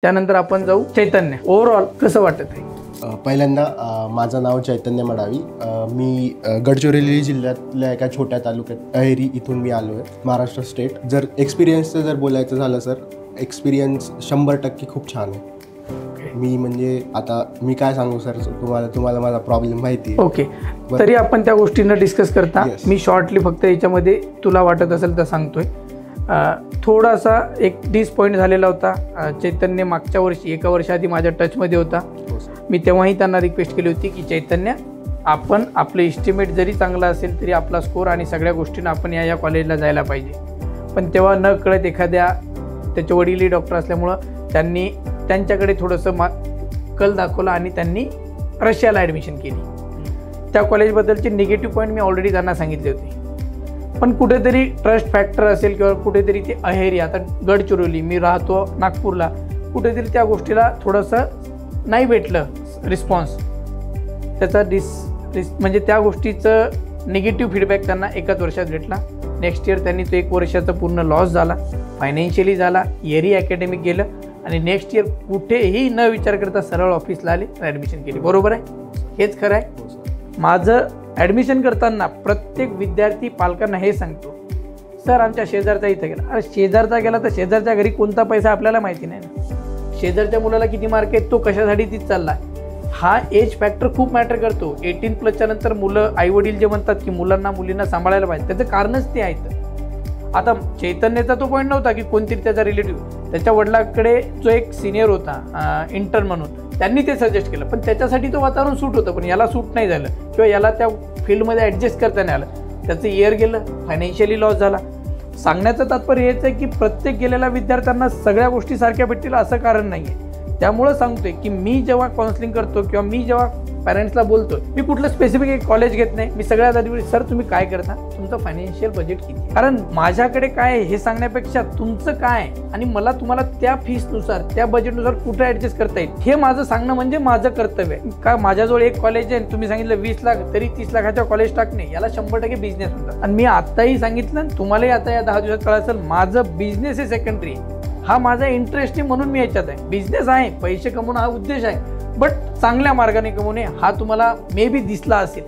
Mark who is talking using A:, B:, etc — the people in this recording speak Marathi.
A: त्यानंतर आपण जाऊ चैतन्य. ओव्हरऑल कसं वाटत आहे?
B: पहिल्यांदा माझं नाव चैतन्य मडावी. मी गडचिरोली जिल्ह्यातल्या एका छोट्या तालुक्यात अहेरी इथून मी आलो आहे, महाराष्ट्र स्टेट. जर एक्सपिरियन्सचं जर बोलायचं झालं सर, एक्सपिरियन्स 100% खूप छान आहे. मी म्हणजे आता मी काय सांगू सर, तुम्हाला माझा प्रॉब्लेम माहिती आहे.
A: ओके, तरी आपण त्या गोष्टींना डिस्कस करता मी शॉर्टली फक्त याच्यामध्ये तुला वाटत असेल तर सांगतोय. थोडासा एक डिसपॉईंट झालेला होता. चैतन्य मागच्या वर्षी एका वर्षाआधी माझ्या टचमध्ये होता. मी तेव्हाही त्यांना रिक्वेस्ट केली होती की चैतन्य, आपण आपलं इस्टिमेट जरी चांगला असेल तरी आपला स्कोर आणि सगळ्या गोष्टींना आपण या कॉलेजला जायला पाहिजे. पण तेव्हा न कळत एखाद्या त्याचे वडीलही डॉक्टर असल्यामुळं त्यांनी त्यांच्याकडे थोडंसं कल दाखवला आणि त्यांनी रशियाला ॲडमिशन केली. त्या कॉलेजबद्दलचे निगेटिव्ह पॉईंट मी ऑलरेडी त्यांना सांगितले होते. पण कुठेतरी ट्रस्ट फॅक्टर असेल किंवा कुठेतरी ते अहेरी, आता गडचिरोली, मी राहतो नागपूरला, कुठेतरी त्या गोष्टीला थोडंसं नाही भेटलं रिस्पॉन्स. त्याचा म्हणजे त्या गोष्टीचं निगेटिव्ह फीडबॅक त्यांना एकाच वर्षात भेटला. नेक्स्ट इयर त्यांनी तो एक वर्षाचा पूर्ण लॉस झाला, फायनान्शियली झाला. इयरही अकॅडमिक गेलं आणि नेक्स्ट इयर कुठेही न विचार करता सरळ ऑफिसला आले, ॲडमिशन केली. बरोबर आहे? हेच खरं आहे. माझं ॲडमिशन करताना प्रत्येक विद्यार्थी पालकांना हे सांगतो, सर आमच्या शेजारचा इथं गेला. अरे शेजारचा गेला तर शेजारच्या घरी कोणता पैसा आपल्याला माहिती नाही ना. शेजारच्या मुलाला किती मार्क आहेत, तो कशासाठी तिथं चालला आहे, हा एज फॅक्टर खूप मॅटर करतो. 18+ नंतर मुलं, आईवडील जे म्हणतात की मुलांना मुलींना सांभाळायला पाहिजे, त्याचं कारणच ते आहेत. आता चैतन्याचा तो पॉईंट नव्हता की कोणतरी त्याचा रिलेटिव्ह, त्याच्या वडिलांकडे जो एक सिनियर होता इंटर्न म्हणून, त्यांनी ते सजेस्ट केलं. पण त्याच्यासाठी तो वातावरण सूट होतं, पण याला सूट नाही झालं किंवा याला त्या फील्डमध्ये ॲडजस्ट करता नाही आलं. त्याचं इयर गेलं, फायनान्शियली लॉस झाला. सांगण्याचं तात्पर्य हेच आहे की प्रत्येक गेलेल्या विद्यार्थ्यांना सगळ्या गोष्टी सारख्या भेटतील असं कारण नाही आहे. त्यामुळं सांगतोय की मी जेव्हा काउन्सिलिंग करतो किंवा मी जेव्हा पॅरेंट्सला बोलतो, मी कुठलं स्पेसिफिक एक कॉलेज घेत नाही. मी सगळ्यात आधी, सर तुम्ही काय करता, तुमचं फायनान्शियल बजेट किती, कारण माझ्याकडे काय आहे हे सांगण्यापेक्षा तुमचं काय आहे आणि मला तुम्हाला त्या फीसनुसार, त्या बजेटनुसार कुठे ॲडजस्ट करता येईल हे माझं सांगणं म्हणजे माझं कर्तव्य आहे. का माझ्याजवळ एक कॉलेज आहे, तुम्ही सांगितलं 20 लाख, तरी 30 लाखाच्या कॉलेज टाकणे, याला 100% बिझनेस म्हणतात. आणि मी आत्ताही सांगितलं, तुम्हालाही आता या 10 दिवसात कळलं असेल, माझं बिझनेस हे सेकंडरी आहे. हा माझा इंटरेस्ट नाही म्हणून मी याच्यात आहे. बिझनेस आहे, पैसे कमवणं हा उद्देश आहे, बट चांगल्या मार्गाने कमवणे हा तुम्हाला मे बी दिसला असेल.